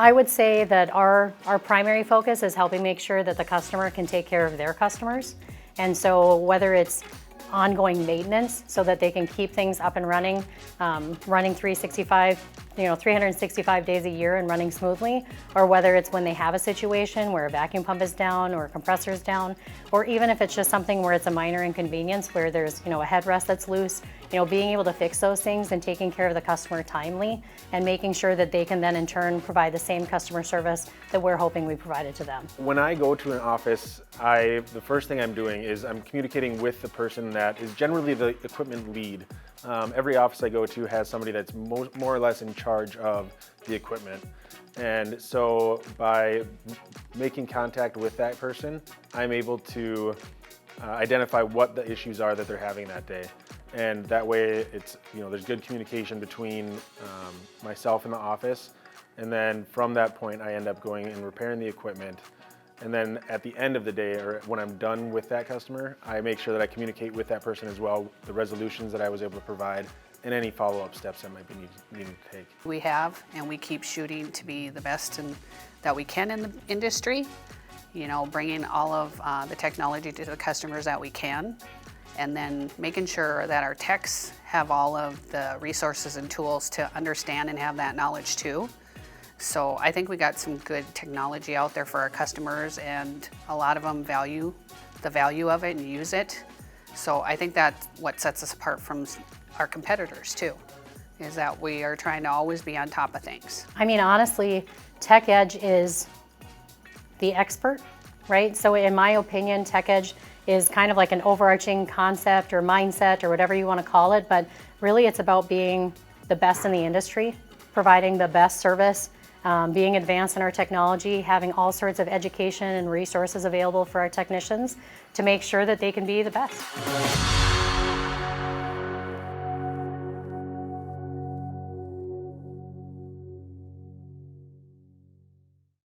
I would say that our primary focus is helping make sure that the customer can take care of their customers. And so whether it's ongoing maintenance so that they can keep things up and running, running 365 days a year and running smoothly, or whether it's when they have a situation where a vacuum pump is down or a compressor is down, or even if it's just something where it's a minor inconvenience where there's a headrest that's loose, being able to fix those things and taking care of the customer timely and making sure that they can then in turn provide the same customer service that we're hoping we provided to them. When I go to an office, the first thing I'm doing is I'm communicating with the person that is generally the equipment lead. Every office I go to has somebody that's more or less in charge of the equipment. And so by making contact with that person, I'm able to identify what the issues are that they're having that day. And that way it's, there's good communication between myself and the office. And then from that point, I end up going and repairing the equipment. And then at the end of the day, or when I'm done with that customer, I make sure that I communicate with that person as well, the resolutions that I was able to provide, and any follow-up steps that might be needed to take. We have, and we keep shooting to be the best that we can in the industry, bringing all of the technology to the customers that we can, and then making sure that our techs have all of the resources and tools to understand and have that knowledge too. So I think we got some good technology out there for our customers, and a lot of them value the value of it and use it. So I think that's what sets us apart from our competitors too, is that we are trying to always be on top of things. I mean, honestly, TechEdge is the expert, right? So in my opinion, TechEdge is kind of like an overarching concept or mindset or whatever you want to call it, but really it's about being the best in the industry, providing the best service, being advanced in our technology, having all sorts of education and resources available for our technicians to make sure that they can be the best.